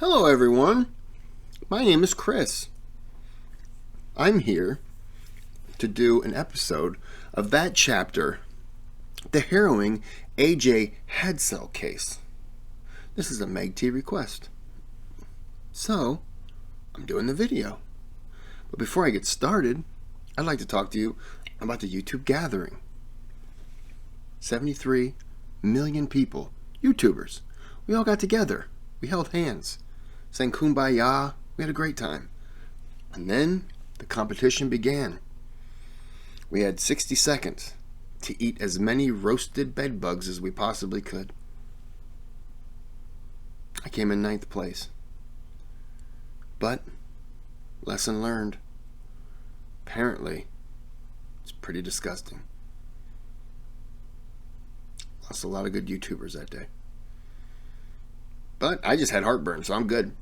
Hello everyone, my name is Kris. I'm here to do an episode of that chapter, the harrowing AJ Hadsell case. This is a MegT request, so I'm doing the video. But before I get started, I'd like to talk to you about the YouTube gathering. 73 million people, YouTubers. We all got together. We held hands, sang Kumbaya. We had a great time. And then the competition began. We had 60 seconds to eat as many roasted bed bugs as we possibly could. I came in 9th place. But, lesson learned. Apparently, it's pretty disgusting. Lost a lot of good YouTubers that day. But I just had heartburn, so I'm good.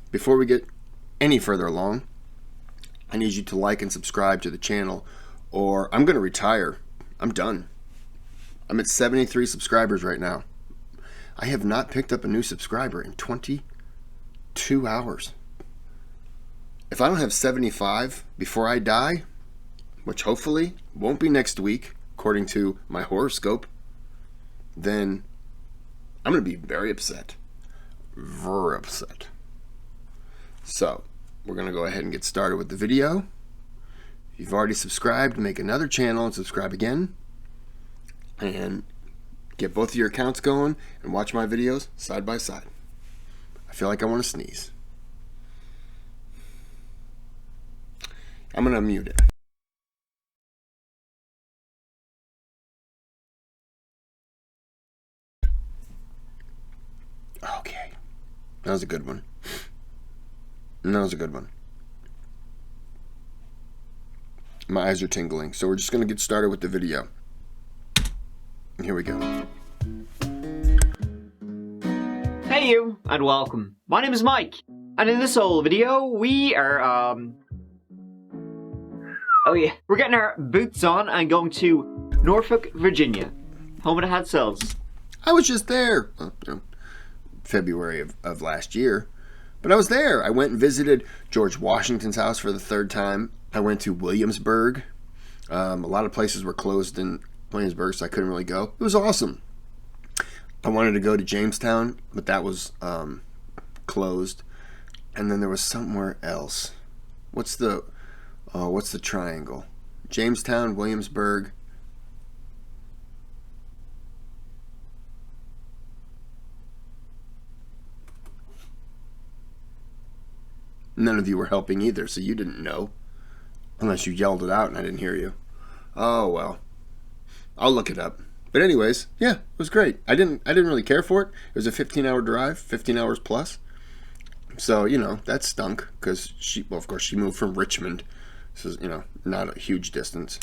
Before we get any further along, I need you to like and subscribe to the channel, or I'm going to retire. I'm done. I'm at 73 subscribers right now. I have not picked up a new subscriber in 22 hours. If I don't have 75 before I die, which hopefully won't be next week, according to my horoscope, then I'm going to be very upset. Very upset. So, we're going to go ahead and get started with the video. If you've already subscribed, make another channel and subscribe again. And get both of your accounts going and watch my videos side by side. I feel like I want to sneeze. I'm going to mute it. Okay. That was a good one. That was a good one. My eyes are tingling, so we're just going to get started with the video. Here we go. Hey you, and welcome. My name is Mike, and in this whole video, we are, we're getting our boots on and going to Norfolk, Virginia, home of the Hadsells. I was just there. February of last year. But I was there. I went and visited George Washington's house for the 3rd time. I went to Williamsburg. A lot of places were closed in Williamsburg, so I couldn't really go. It was awesome. I wanted to go to Jamestown, but that was closed. And then there was somewhere else. What's the triangle? Jamestown, Williamsburg. None of you were helping either, so you didn't know. Unless you yelled it out and I didn't hear you. Oh, well. I'll look it up. But anyways, yeah, it was great. I didn't really care for it. It was a 15-hour drive, 15 hours plus. So, that stunk because of course, she moved from Richmond. This is, not a huge distance.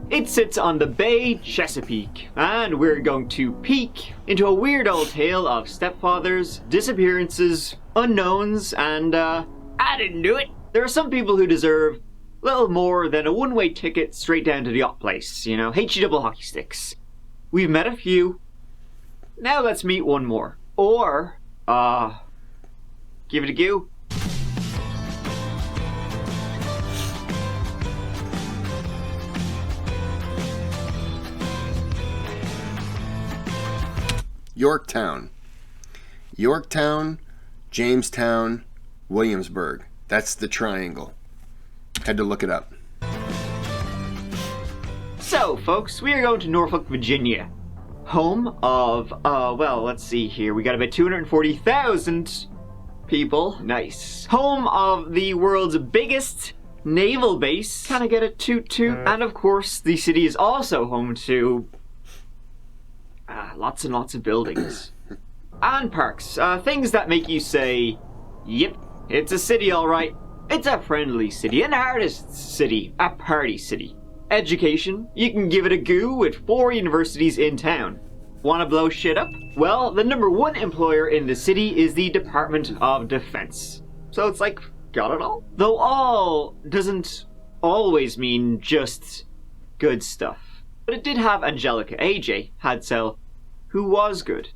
It sits on the Bay Chesapeake, and we're going to peek into a weird old tale of stepfathers, disappearances, unknowns, and, I didn't do it. There are some people who deserve little more than a one-way ticket straight down to the yacht place, HE double hockey sticks. We've met a few. Now let's meet one more. Or, give it a go. Yorktown, Jamestown, Williamsburg. That's the triangle. Had to look it up. So, folks, we are going to Norfolk, Virginia. Home of, let's see here. We got about 240,000 people. Nice. Home of the world's biggest naval base. Can I get a toot-toot? And of course, the city is also home to lots and lots of buildings. And parks. Things that make you say, yep, it's a city alright. It's a friendly city, an artist's city, a party city. Education, you can give it a go with 4 universities in town. Wanna blow shit up? Well, the #1 employer in the city is the Department of Defense. So it's like, got it all? Though all doesn't always mean just good stuff. But it did have Angelica, AJ Hadsell, who was good.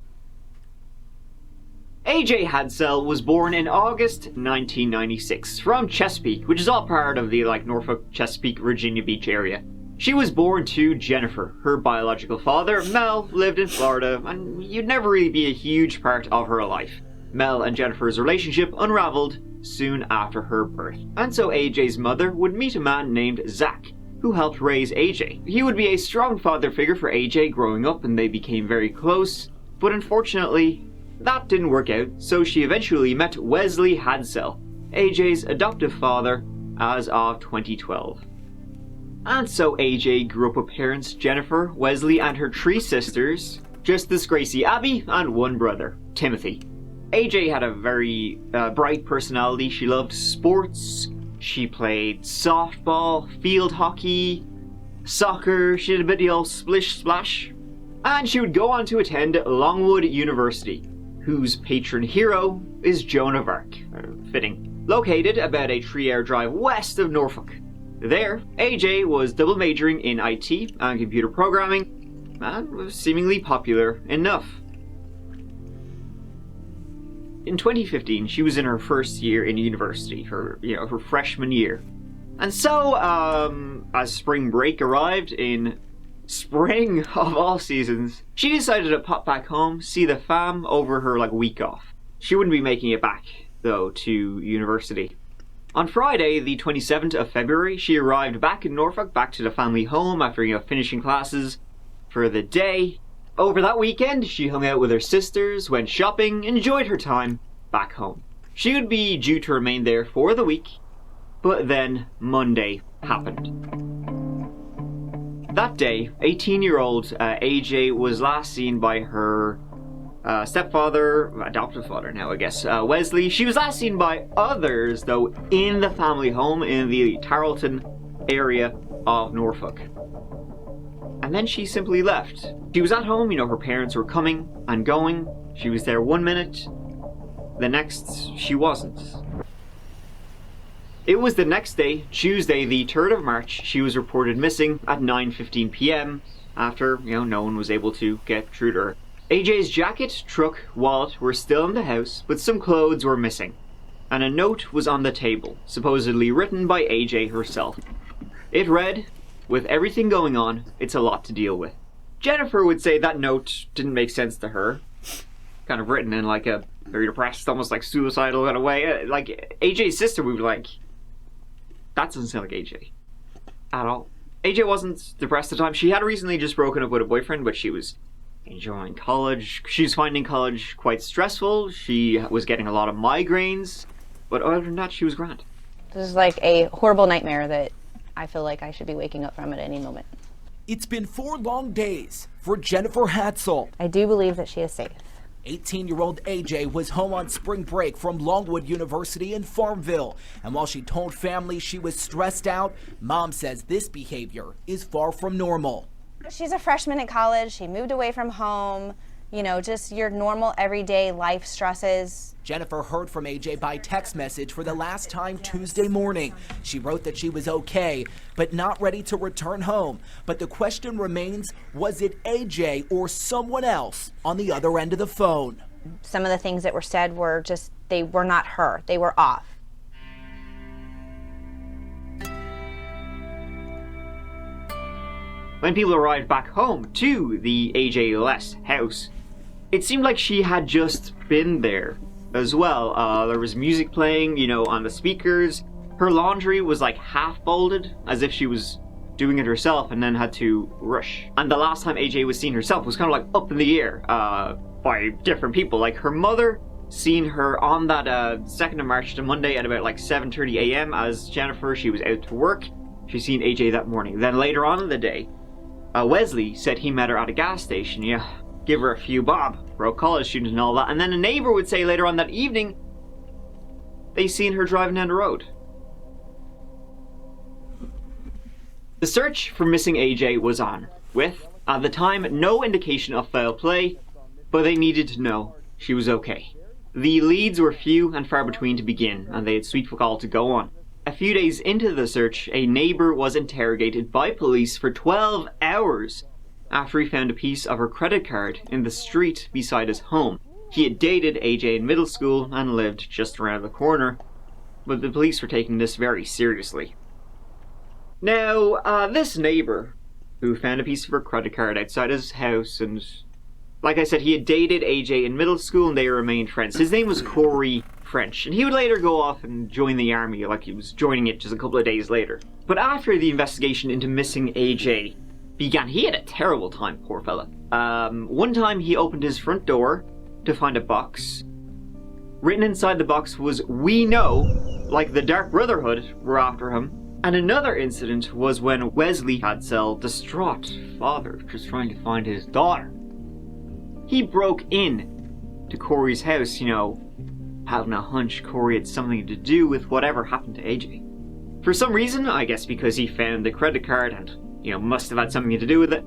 AJ Hadsell was born in August 1996 from Chesapeake, which is all part of the Norfolk, Chesapeake, Virginia Beach area. She was born to Jennifer. Her biological father, Mel, lived in Florida, and you'd never really be a huge part of her life. Mel and Jennifer's relationship unraveled soon after her birth, and so AJ's mother would meet a man named Zach, who helped raise AJ. He would be a strong father figure for AJ growing up, and they became very close, but unfortunately, that didn't work out, so she eventually met Wesley Hadsell, AJ's adoptive father, as of 2012. And so AJ grew up with parents Jennifer, Wesley, and her 3 sisters, Justice Gracie Abby, and 1 brother, Timothy. AJ had a very bright personality. She loved sports. She played softball, field hockey, soccer. She did a bit of the old splish splash. And she would go on to attend Longwood University, whose patron hero is Joan of Arc, fitting, located about a 3-hour drive west of Norfolk. There, AJ was double majoring in IT and computer programming, and was seemingly popular enough. In 2015, she was in her first year in university, her freshman year. And so, as spring break arrived in spring of all seasons, she decided to pop back home, see the fam over her week off. She wouldn't be making it back, though, to university. On Friday, the 27th of February, she arrived back in Norfolk, back to the family home after, finishing classes for the day. Over that weekend, she hung out with her sisters, went shopping, enjoyed her time back home. She would be due to remain there for the week, but then Monday happened. That day, 18-year-old AJ was last seen by her stepfather, adoptive father now, I guess, Wesley. She was last seen by others, though, in the family home in the Tarleton area of Norfolk. And then she simply left. She was at home, her parents were coming and going. She was there 1 minute, the next she wasn't. It was the next day, Tuesday the 3rd of March, she was reported missing at 9:15 p.m. after, no one was able to get through to her. AJ's jacket, truck, wallet were still in the house, but some clothes were missing. And a note was on the table, supposedly written by AJ herself. It read, "With everything going on, it's a lot to deal with." Jennifer would say that note didn't make sense to her. Kind of written in a very depressed, almost suicidal kind of way. AJ's sister would be like, that doesn't sound like AJ at all. AJ wasn't depressed at the time. She had recently just broken up with a boyfriend, but she was enjoying college. She was finding college quite stressful. She was getting a lot of migraines, but other than that, she was grand. This is a horrible nightmare that I feel like I should be waking up from at any moment. It's been 4 long days for Jennifer Hadsell. I do believe that she is safe. 18-year-old AJ was home on spring break from Longwood University in Farmville. And while she told family she was stressed out, Mom says this behavior is far from normal. She's a freshman at college. She moved away from home. Just your normal everyday life stresses. Jennifer heard from AJ by text message for the last time Tuesday morning. She wrote that she was okay, but not ready to return home. But the question remains, was it AJ or someone else on the other end of the phone? Some of the things that were said were just, they were not her. They were off. When people arrived back home to the AJ Les house, it seemed like she had just been there as well. There was music playing, on the speakers. Her laundry was half folded, as if she was doing it herself and then had to rush. And the last time AJ was seen herself was kind of up in the air by different people. Her mother seen her on that 2nd of March, the Monday, at about 7:30 a.m. as Jennifer, she was out to work. She seen AJ that morning. Then later on in the day, Wesley said he met her at a gas station. Give her a few bob for a college student and all that. And then a neighbor would say later on that evening, they seen her driving down the road. The search for missing AJ was on, with, at the time, no indication of foul play, but they needed to know she was okay. The leads were few and far between to begin, and they had sweet fuck all to go on. A few days into the search, a neighbor was interrogated by police for 12 hours after he found a piece of her credit card in the street beside his home. He had dated AJ in middle school and lived just around the corner, but the police were taking this very seriously. Now, this neighbor who found a piece of her credit card outside his house, and like I said, he had dated AJ in middle school and they remained friends. His name was Corey French, and he would later go off and join the army, like he was joining it just a couple of days later. But after the investigation into missing AJ began, he had a terrible time, poor fella. One time he opened his front door to find a box. Written inside the box was, "We know," like the Dark Brotherhood were after him. And another incident was when Wesley Hadsell, distraught father, just trying to find his daughter, he broke in to Corey's house, having a hunch Corey had something to do with whatever happened to AJ. For some reason, I guess because he found the credit card and, must have had something to do with it,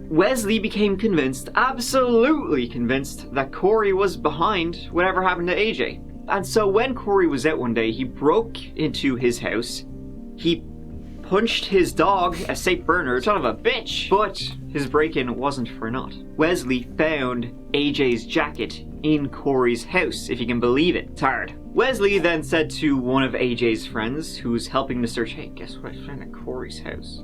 Wesley became convinced, absolutely convinced, that Corey was behind whatever happened to AJ. And so when Corey was out one day, he broke into his house. He punched his dog, a St. Bernard, son of a bitch, but his break-in wasn't for naught. Wesley found AJ's jacket in Corey's house, if you can believe it. It's hard. Wesley then said to one of AJ's friends, who was helping to search, "Hey, guess what I found at Corey's house?"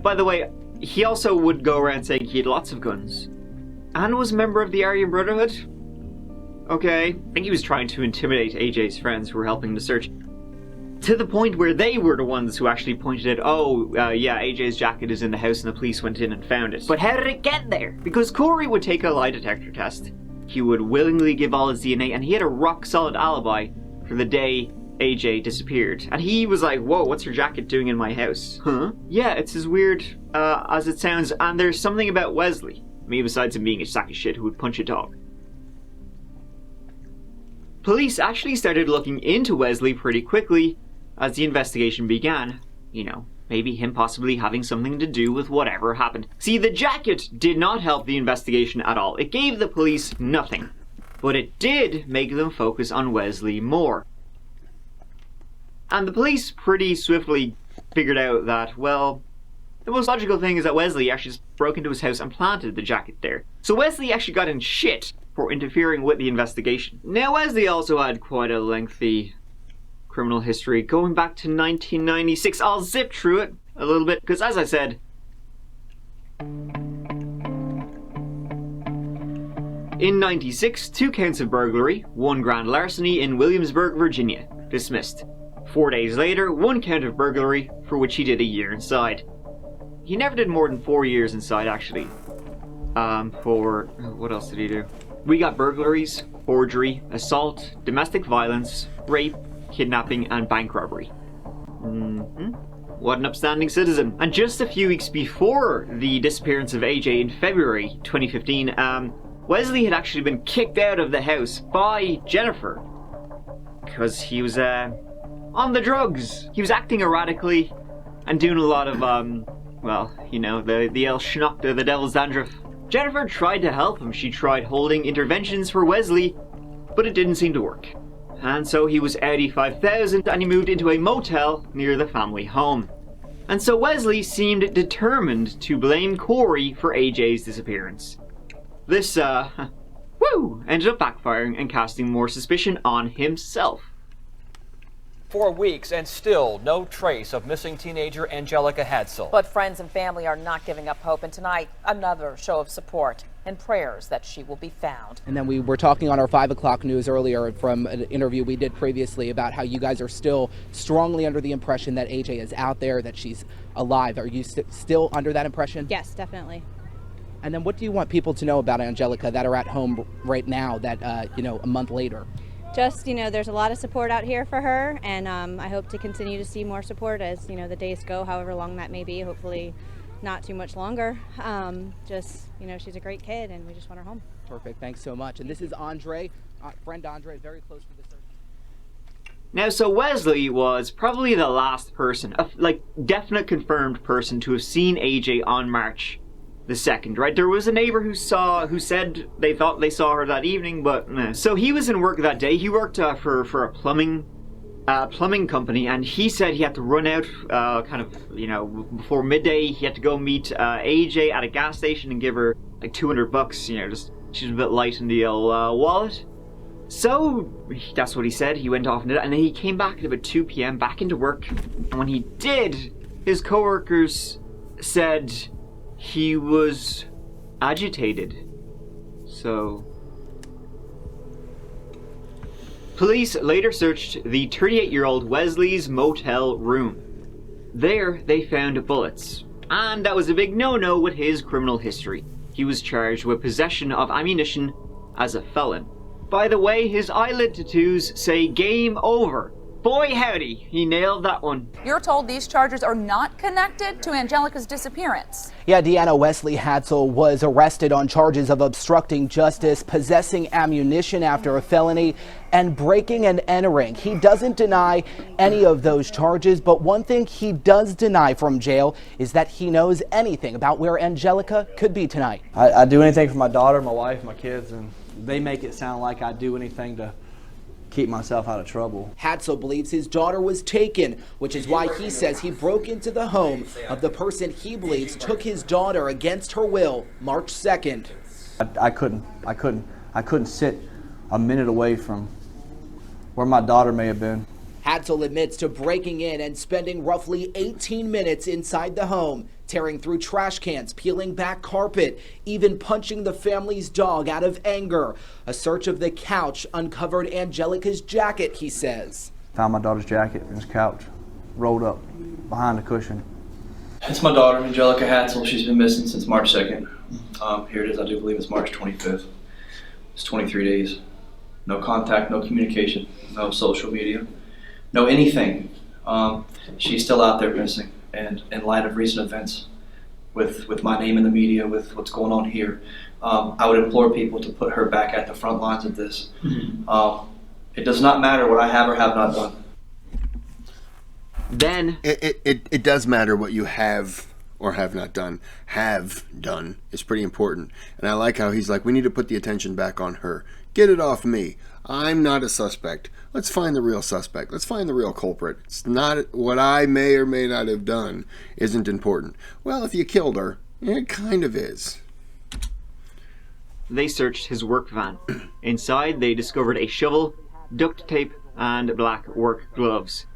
By the way, he also would go around saying he had lots of guns, and was a member of the Aryan Brotherhood. Okay, I think he was trying to intimidate AJ's friends who were helping to search, to the point where they were the ones who actually pointed out, yeah, AJ's jacket is in the house and the police went in and found it. But how did it get there? Because Corey would take a lie detector test. He would willingly give all his DNA, and he had a rock-solid alibi for the day AJ disappeared. And he was like, "Whoa, what's your jacket doing in my house?" Huh? Yeah, it's as weird as it sounds, and there's something about Wesley. Besides him being a sack of shit who would punch a dog. Police actually started looking into Wesley pretty quickly as the investigation began. Maybe him possibly having something to do with whatever happened. See, the jacket did not help the investigation at all. It gave the police nothing. But it did make them focus on Wesley more. And the police pretty swiftly figured out that, well, the most logical thing is that Wesley actually just broke into his house and planted the jacket there. So Wesley actually got in shit for interfering with the investigation. Now, Wesley also had quite a lengthy criminal history going back to 1996. I'll zip through it a little bit because, as I said, in 96, 2 counts of burglary, 1 grand larceny in Williamsburg, Virginia, dismissed. 4 days later, 1 count of burglary, for which he did a year inside. He never did more than 4 years inside, actually. What else did he do? We got burglaries, forgery, assault, domestic violence, rape, kidnapping, and bank robbery. What an upstanding citizen. And just a few weeks before the disappearance of AJ in February 2015, Wesley had actually been kicked out of the house by Jennifer because he was on the drugs. He was acting erratically and doing a lot of the El Schnock, the devil's dandruff. Jennifer tried to help him. She tried holding interventions for Wesley, but it didn't seem to work. And so he was out $85,000 and he moved into a motel near the family home. And so Wesley seemed determined to blame Corey for AJ's disappearance. This, ended up backfiring and casting more suspicion on himself. 4 weeks and still no trace of missing teenager Angelica Hadsell. But friends and family are not giving up hope, and tonight another show of support and prayers that she will be found. And then we were talking on our 5 o'clock news earlier from an interview we did previously about how you guys are still strongly under the impression that AJ is out there, that she's alive. Are you still under that impression? Yes, definitely. And then what do you want people to know about Angelica that are at home right now that, a month later? Just, there's a lot of support out here for her, and I hope to continue to see more support as, the days go, however long that may be, hopefully not too much longer. She's a great kid, and we just want her home. Perfect. Thanks so much. And this is Andre, friend Andre, very close to the search. Now, so Wesley was probably the last person, definite confirmed person to have seen AJ on March the 2nd, right? There was a neighbor who said they thought they saw her that evening, but nah. So he was in work that day. He worked for a plumbing company, and he said he had to run out before midday. He had to go meet AJ at a gas station and give her like $200, just She was a bit light in the wallet. So, that's what he said. He went off and did it, and then he came back at about 2 p.m. back into work. And when he did, his co-workers said he was agitated. So, police later searched the 38-year-old Wesley's motel room. There, they found bullets, and that was a big no-no with his criminal history. He was charged with possession of ammunition as a felon. By the way, his eyelid tattoos say game over. Boy howdy, he nailed that one. You're told these charges are not connected to Angelica's disappearance. Yeah, Deanna, Wesley Hadsell was arrested on charges of obstructing justice, possessing ammunition after a felony, and breaking and entering. He doesn't deny any of those charges, but one thing he does deny from jail is that he knows anything about where Angelica could be tonight. I do anything for my daughter, my wife, my kids, and they make it sound like I do anything to keep myself out of trouble. Hadsell believes his daughter was taken, which is why he says he broke into the home of the person he believes took his daughter against her will March 2nd. I couldn't sit a minute away from where my daughter may have been. Hadsell admits to breaking in and spending roughly 18 minutes inside the home, tearing through trash cans, peeling back carpet, even punching the family's dog out of anger. A search of the couch uncovered Angelica's jacket, he says. Found my daughter's jacket in his couch, rolled up behind the cushion. It's my daughter, Angelica Hadsell. She's been missing since March 2nd. Here it is, I do believe it's March 25th. It's 23 days. No contact, no communication, no social media, no anything. She's still out there missing. And in light of recent events, with my name in the media, with what's going on here, I would implore people to put her back at the front lines of this. It does not matter what I have or have not done. Then It does matter what you have or have not done. Have done is pretty important. And I like how he's like, we need to put the attention back on her. Get it off me. I'm not a suspect. Let's find the real suspect. Let's find the real culprit. It's not what I may or may not have done isn't important. Well, if you killed her, it kind of is. they searched his work van. Inside, they discovered a shovel, duct tape, and black work gloves.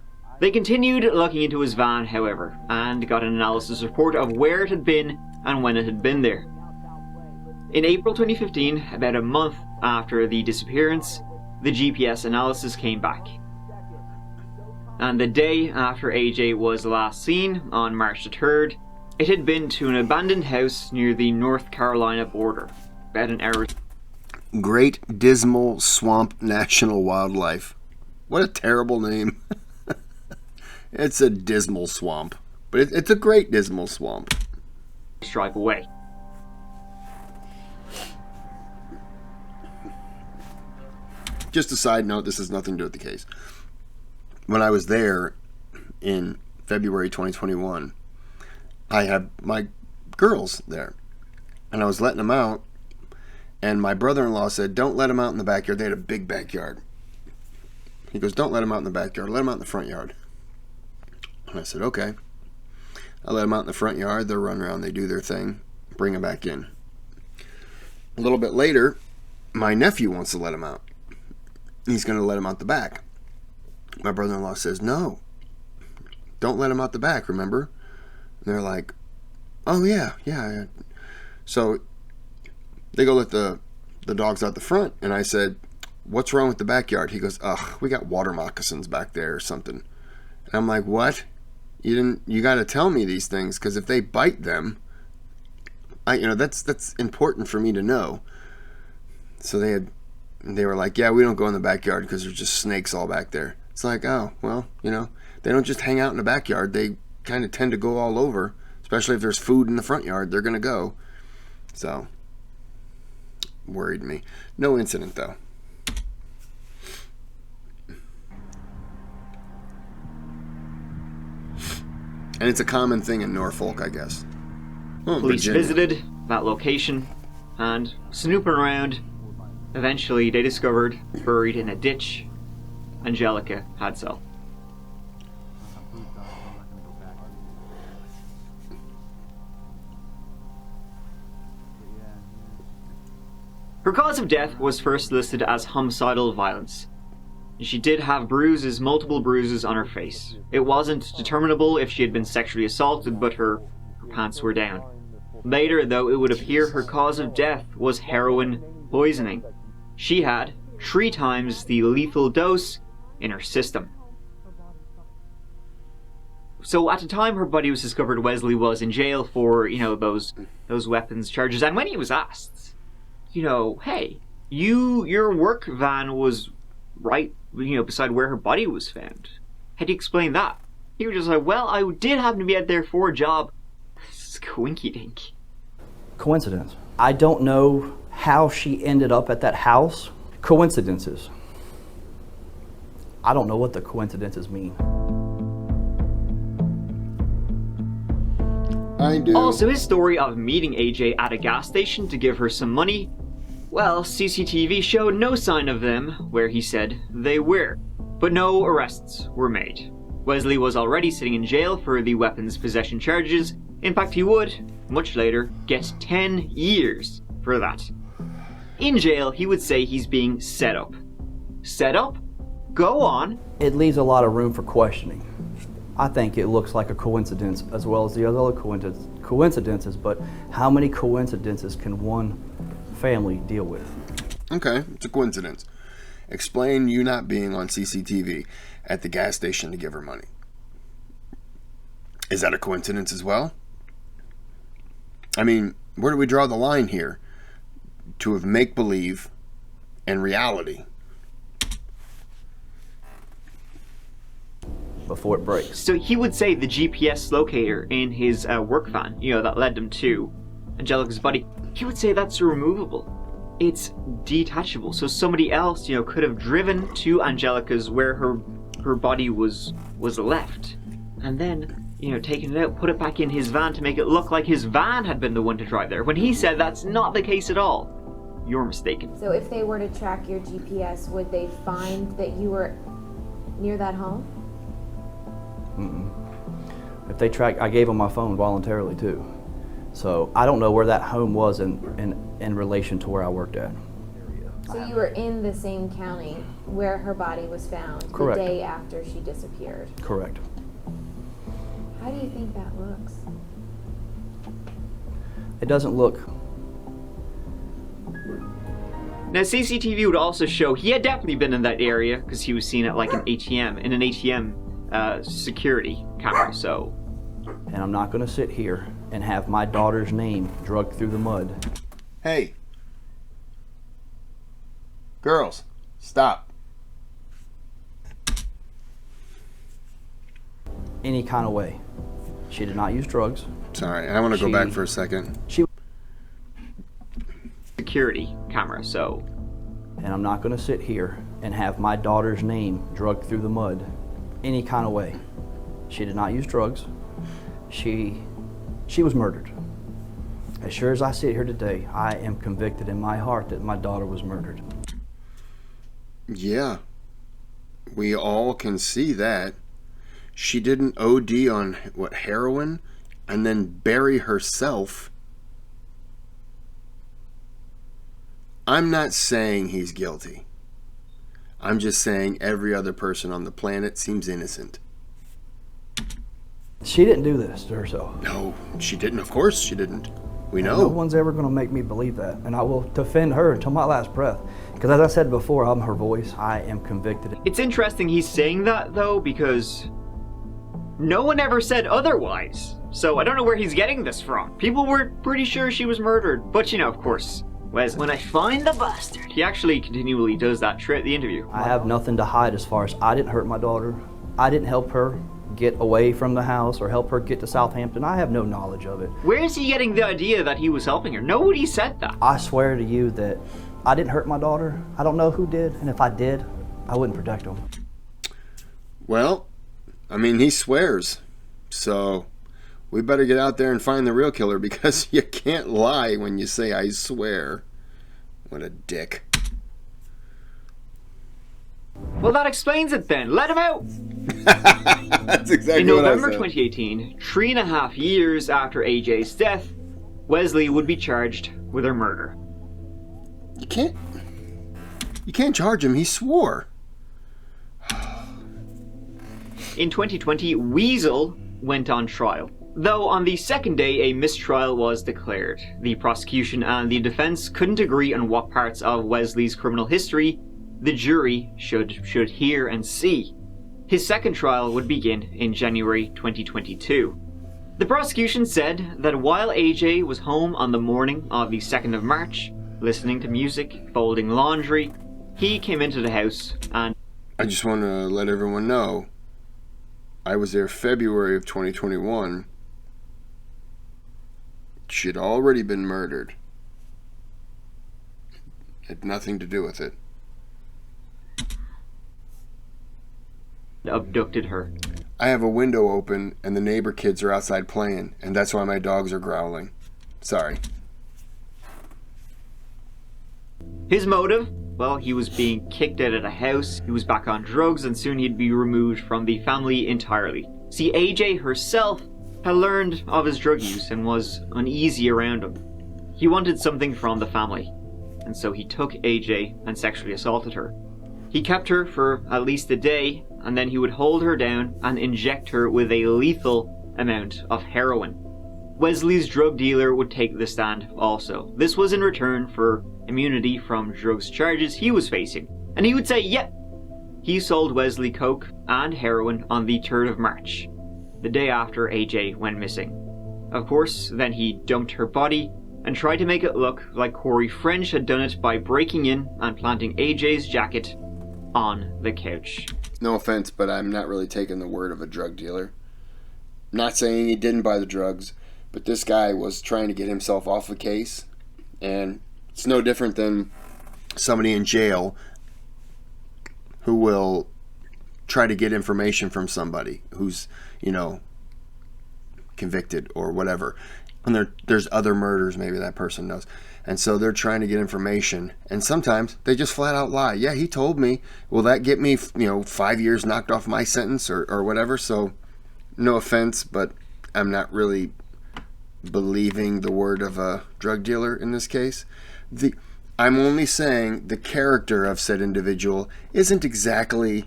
They continued looking into his van, however, and got an analysis report of where it had been and when it had been there. In April 2015, about a month after the disappearance, the GPS analysis came back. And the day after AJ was last seen, on March the 3rd, it had been to an abandoned house near the North Carolina border, about an hour. Great Dismal Swamp National Wildlife. What a terrible name. It's a dismal swamp, but it's a great dismal swamp. Drive away. Just a side note, this has nothing to do with the case. When I was there in February 2021, I had my girls there, and I was letting them out, and my brother-in-law said, don't let them out in the backyard. They had a big backyard. He goes, don't let them out in the backyard, let them out in the front yard. And I said, okay. I let them out in the front yard, they'll run around, they do their thing, bring them back in. A little bit later, my nephew wants to let them out. He's going to let him out the back. My brother-in-law says, no, don't let him out the back, remember? And they're like, oh, yeah. So they go let the dogs out the front, and I said, what's wrong with the backyard? He goes, we got water moccasins back there or something. And I'm like, what? You got to tell me these things, because if they bite them, that's important for me to know. So they were like, yeah, we don't go in the backyard because there's just snakes all back there. It's like, oh, well, they don't just hang out in the backyard. They kind of tend to go all over, especially if there's food in the front yard. They're going to go. So, worried me. No incident, though. And it's a common thing in Norfolk, I guess. Oh, Police Virginia. visited that location and snooping around. Eventually, they discovered, buried in a ditch, Angelica Hadsell. Her cause of death was first listed as homicidal violence. She did have bruises, multiple bruises on her face. It wasn't determinable if she had been sexually assaulted, but her pants were down. Later, though, it would appear her cause of death was heroin poisoning. She had 3 times the lethal dose in her system. So at the time her body was discovered, Wesley was in jail for, those weapons charges. And when he was asked, hey, your work van was right, beside where her body was found. How do you explain that? He was just like, well, I did happen to be out there for a job. Squinky dink. Coincidence. I don't know how she ended up at that house. Coincidences. I don't know what the coincidences mean. I do. Also, his story of meeting AJ at a gas station to give her some money, well, CCTV showed no sign of them where he said they were, but no arrests were made. Wesley was already sitting in jail for the weapons possession charges. In fact, he would, much later, get 10 years for that. In jail, he would say he's being set up. Set up? Go on. It leaves a lot of room for questioning. I think it looks like a coincidence as well as the other coincidences, but how many coincidences can one family deal with? Okay, it's a coincidence. Explain you not being on CCTV at the gas station to give her money. Is that a coincidence as well? I mean, where do we draw the line here? To have make-believe and reality. Before it breaks. So he would say the GPS locator in his work van, that led them to Angelica's body, he would say that's removable. It's detachable. So somebody else, could have driven to Angelica's where her body was left. And then, taken it out, put it back in his van to make it look like his van had been the one to drive there. When he said that's not the case at all. You're mistaken. So if they were to track your GPS, would they find that you were near that home? If they track, I gave them my phone voluntarily too. So I don't know where that home was in relation to where I worked at. So you were in the same county where her body was found. Correct. The day after she disappeared. Correct. How do you think that looks? It doesn't look. Now CCTV would also show he had definitely been in that area because he was seen at like an ATM, in an ATM security camera, so. And I'm not gonna sit here and have my daughter's name dragged through the mud. Hey. Girls, stop. Any kind of way. She did not use drugs. Sorry, I want to go back for a second. Security camera, so. And I'm not gonna sit here and have my daughter's name dragged through the mud. Any kind of way. She did not use drugs. She was murdered. As sure as I sit here today, I am convicted in my heart that my daughter was murdered. Yeah. We all can see that. She didn't OD on, heroin? And then bury herself. I'm not saying he's guilty. I'm just saying every other person on the planet seems innocent. She didn't do this to herself. No, she didn't. Of course she didn't. We know. No one's ever going to make me believe that. And I will defend her until my last breath. Because as I said before, I'm her voice. I am convicted. It's interesting he's saying that, though, because no one ever said otherwise. So I don't know where he's getting this from. People were pretty sure she was murdered. But, of course, Wes, when I find the bastard, he actually continually does that throughout the interview. I have nothing to hide as far as I didn't hurt my daughter. I didn't help her get away from the house or help her get to Southampton. I have no knowledge of it. Where is he getting the idea that he was helping her? Nobody said that. I swear to you that I didn't hurt my daughter. I don't know who did, and if I did, I wouldn't protect him. Well, I mean, he swears. So we better get out there and find the real killer, because you can't lie when you say I swear. What a dick. Well, that explains it then. Let him out! That's exactly In what I November said. 2018, 3.5 years after AJ's death, Wesley would be charged with her murder. You can't charge him. He swore. In 2020, Weasel went on trial. Though on the second day, a mistrial was declared. The prosecution and the defense couldn't agree on what parts of Wesley's criminal history the jury should hear and see. His second trial would begin in January 2022. The prosecution said that while AJ was home on the morning of the 2nd of March, listening to music, folding laundry, he came into the house and... I just want to let everyone know, I was there February of 2021. She had already been murdered. Had nothing to do with it. abducted her. I have a window open and the neighbor kids are outside playing, and that's why my dogs are growling. Sorry. His motive? Well, he was being kicked out of the house, he was back on drugs, and soon he'd be removed from the family entirely. See, AJ herself had learned of his drug use and was uneasy around him. He wanted something from the family, and so he took AJ and sexually assaulted her. He kept her for at least a day, and then he would hold her down and inject her with a lethal amount of heroin. Wesley's drug dealer would take the stand also. This was in return for immunity from drugs charges he was facing. And he would say, yep, he sold Wesley coke and heroin on the 3rd of March, the day after AJ went missing. Of course, then he dumped her body and tried to make it look like Corey French had done it by breaking in and planting AJ's jacket on the couch. No offense, but I'm not really taking the word of a drug dealer. I'm not saying he didn't buy the drugs, but this guy was trying to get himself off the case, and it's no different than somebody in jail who will try to get information from somebody who's, convicted or whatever. And there's other murders maybe that person knows. And so they're trying to get information, and sometimes they just flat out lie. Yeah, he told me. Will that get me, 5 years knocked off my sentence or whatever? So no offense, but I'm not really believing the word of a drug dealer in this case. I'm only saying the character of said individual isn't exactly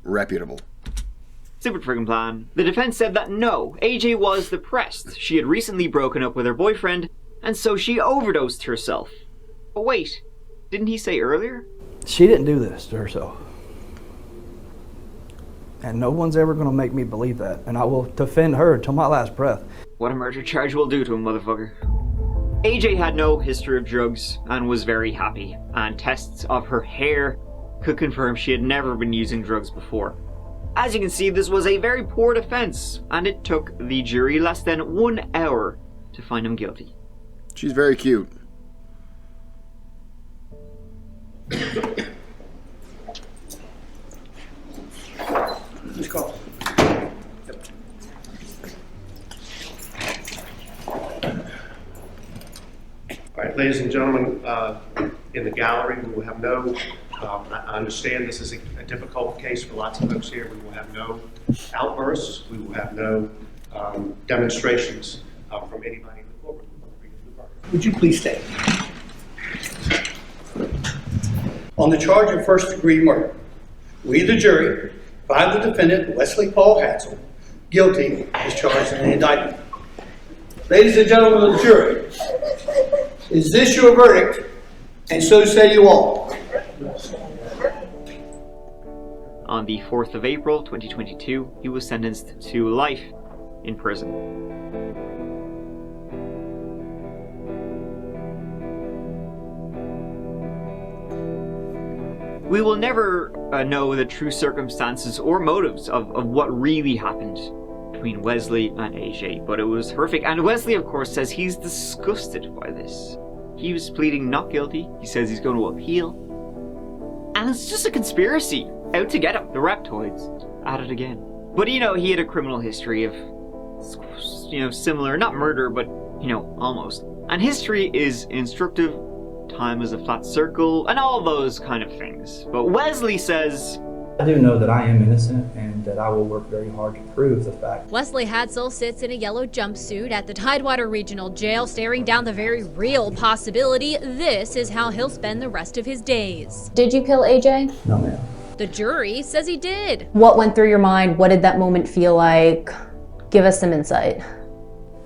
reputable. Stupid friggin' plan. The defense said that no, AJ was depressed. She had recently broken up with her boyfriend, and so she overdosed herself. But wait, didn't he say earlier? She didn't do this to herself. And no one's ever going to make me believe that. And I will defend her till my last breath. What a murder charge will do to a motherfucker. AJ had no history of drugs and was very happy, and tests of her hair could confirm she had never been using drugs before. As you can see, this was a very poor defense, and it took the jury less than 1 hour to find him guilty. She's very cute. Let's go. All right, ladies and gentlemen, in the gallery, we will have no, I understand this is a difficult case for lots of folks here. We will have no outbursts. We will have no demonstrations from anybody in the courtroom. Would you please stand? On the charge of first-degree murder, we, the jury, find the defendant, Wesley Paul Hadsell, guilty as charged in the indictment. Ladies and gentlemen of the jury, is this your verdict, and so say you all? On the 4th of April, 2022, he was sentenced to life in prison. We will never know the true circumstances or motives of what really happened between Wesley and AJ, but it was horrific. And Wesley, of course, says he's disgusted by this. He was pleading not guilty. He says he's going to appeal. And it's just a conspiracy out to get him. The reptoids at it again. But, he had a criminal history of, similar, not murder, but, almost. And history is instructive. Time is a flat circle, and all those kind of things. But Wesley says I do know that I am innocent and that I will work very hard to prove the fact. Wesley Hadsell sits in a yellow jumpsuit at the Tidewater Regional Jail, staring down the very real possibility this is how he'll spend the rest of his days. Did you kill AJ? No, ma'am. The jury says he did. What went through your mind? What did that moment feel like? Give us some insight.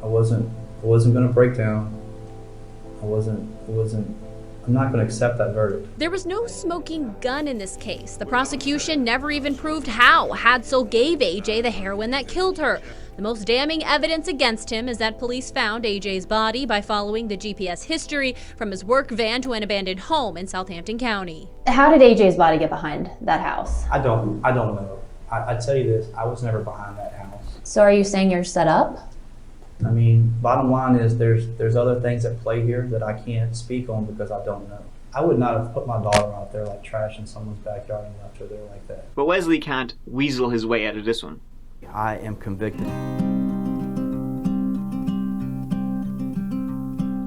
I wasn't going to break down. I'm not going to accept that verdict. There was no smoking gun in this case. The prosecution never even proved how Hadsell gave AJ the heroin that killed her. The most damning evidence against him is that police found AJ's body by following the GPS history from his work van to an abandoned home in Southampton County. How did AJ's body get behind that house? I don't know. I tell you this, I was never behind that house. So are you saying you're set up? I mean, bottom line is there's other things at play here that I can't speak on because I don't know. I would not have put my daughter out there like trash in someone's backyard and left her there like that. But Wesley can't weasel his way out of this one. I am convicted.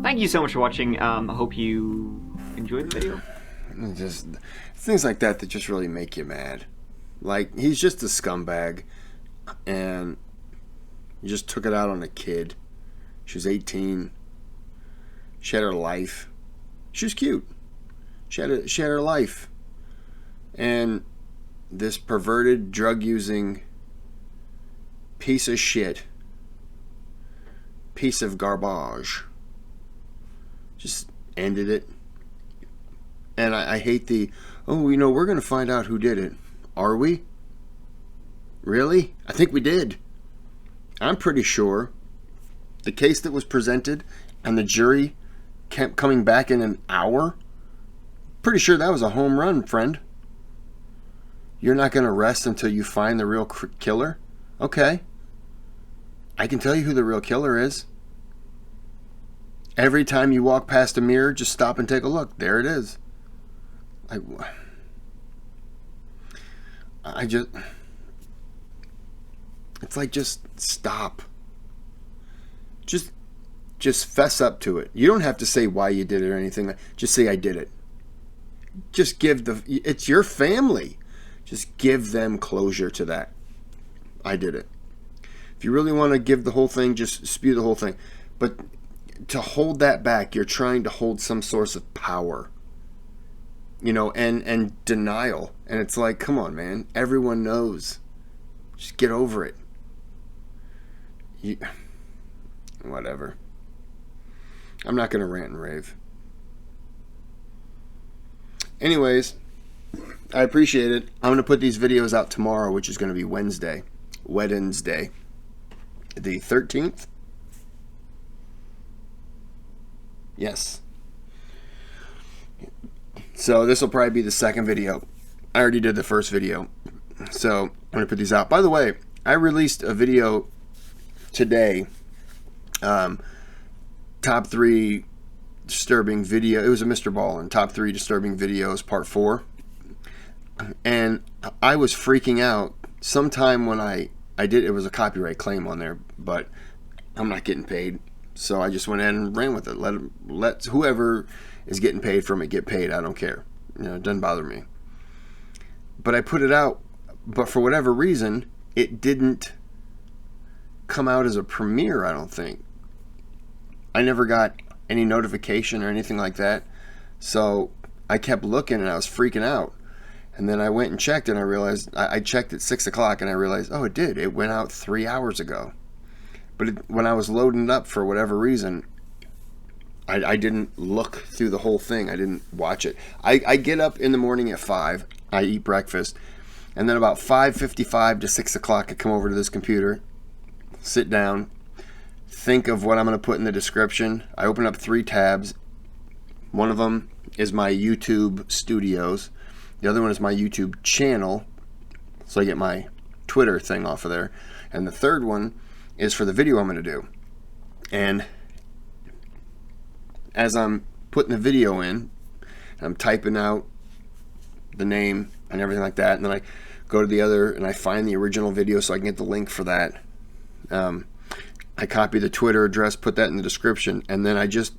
Thank you so much for watching. I hope you enjoyed the video. Just things like that just really make you mad. Like, he's just a scumbag, and you just took it out on a kid. She was 18. She had her life. She was cute. She had her life. And this perverted, drug-using piece of shit, piece of garbage, just ended it. And I hate the, oh, we're going to find out who did it. Are we? Really? I think we did. I'm pretty sure the case that was presented and the jury kept coming back in an hour, pretty sure that was a home run, friend. You're not going to rest until you find the real killer? Okay. I can tell you who the real killer is. Every time you walk past a mirror, just stop and take a look. There it is. It's like, just stop. Just fess up to it. You don't have to say why you did it or anything. Just say, I did it. Just it's your family. Just give them closure to that. I did it. If you really want to give the whole thing, just spew the whole thing. But to hold that back, you're trying to hold some source of power. And denial. And it's like, come on, man. Everyone knows. Just get over it. Whatever. I'm not going to rant and rave. Anyways, I appreciate it. I'm going to put these videos out tomorrow, which is going to be Wednesday, the 13th. Yes. So this will probably be the second video. I already did the first video. So I'm going to put these out. By the way, I released a video today. Top 3 disturbing video. It was a Mr. Ballin. Top 3 disturbing videos, part 4. And I was freaking out. Sometime when I did, it was a copyright claim on there, but I'm not getting paid. So I just went ahead and ran with it. Let whoever is getting paid from it get paid. I don't care. It doesn't bother me. But I put it out, but for whatever reason, it didn't come out as a premiere, I don't think. I never got any notification or anything like that. So I kept looking and I was freaking out. And then I went and checked and I realized, I checked at 6 o'clock and I realized, oh, it did. It went out 3 hours ago. But when I was loading it up for whatever reason, I didn't look through the whole thing. I didn't watch it. I get up in the morning at 5. I eat breakfast. And then about 5:55 to 6 o'clock, I come over to this computer, sit down, think of what I'm going to put in the description. I open up 3 tabs. One of them is my YouTube studios. The other one is my YouTube channel. So I get my Twitter thing off of there. And the third one is for the video I'm going to do. And as I'm putting the video in, I'm typing out the name and everything like that, and then I go to the other and I find the original video so I can get the link for that. I copy the Twitter address, put that in the description, and then I just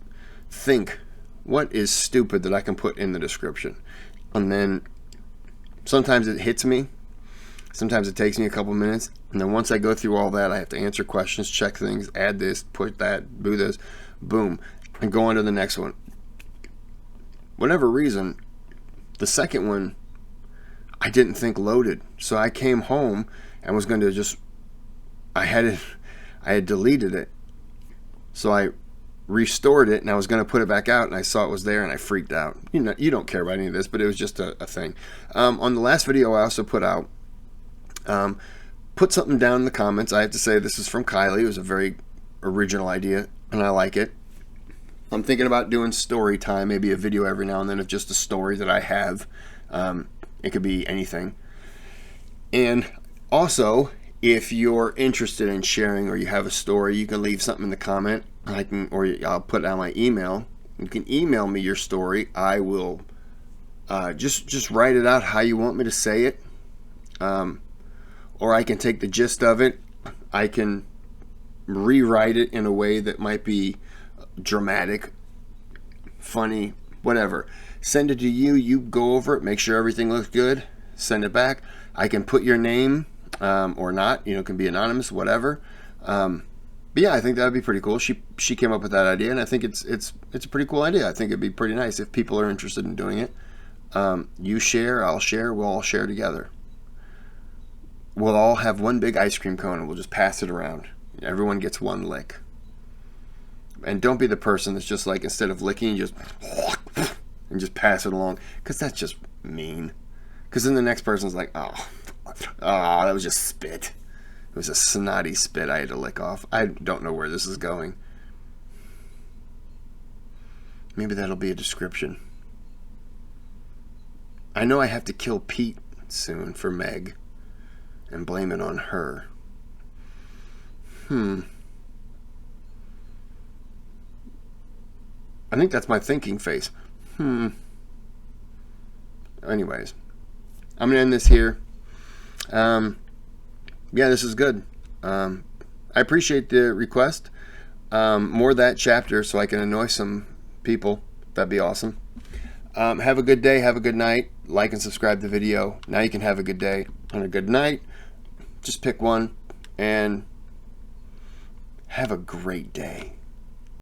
think, what is stupid that I can put in the description? And then sometimes it hits me Sometimes it takes me a couple minutes, and then once I go through all that, I have to answer questions, check things, add this, put that, do this, boom, and go on to the next one. Whatever reason, the second one I didn't think loaded, so I came home and was going to just, I had deleted it, so I restored it and I was going to put it back out, and I saw it was there and I freaked out. You know, you don't care about any of this, but it was just a thing. On the last video I also put out, put something down in the comments. I have to say this is from Kylie. It was a very original idea and I like it. I'm thinking about doing story time, maybe a video every now and then of just a story that I have. It could be anything. And also, if you're interested in sharing or you have a story, you can leave something in the comment. I'll put down my email. You can email me your story. I will just write it out how you want me to say it. Or I can take the gist of it. I can rewrite it in a way that might be dramatic, funny, whatever. Send it to you. You go over it, make sure everything looks good, send it back. I can put your name or not, you know, it can be anonymous, whatever. But yeah, I think that would be pretty cool. She came up with that idea, and I think it's a pretty cool idea. I think it'd be pretty nice if people are interested in doing it. You share, I'll share, we'll all share together. We'll all have one big ice cream cone and we'll just pass it around. Everyone gets one lick. And don't be the person that's just like, instead of licking, you just pass it along, because that's just mean. Because then the next person's like, oh, that was just spit. It was a snotty spit I had to lick off. I don't know where this is going. Maybe that'll be a description. I know I have to kill Pete soon for Meg and blame it on her. I think that's my thinking face. Anyways, I'm gonna end this here. Yeah, this is good. I appreciate the request. More of that chapter so I can annoy some people. That'd be awesome. Have a good day. Have a good night. Like and subscribe to the video. Now you can have a good day and a good night. Just pick one and have a great day.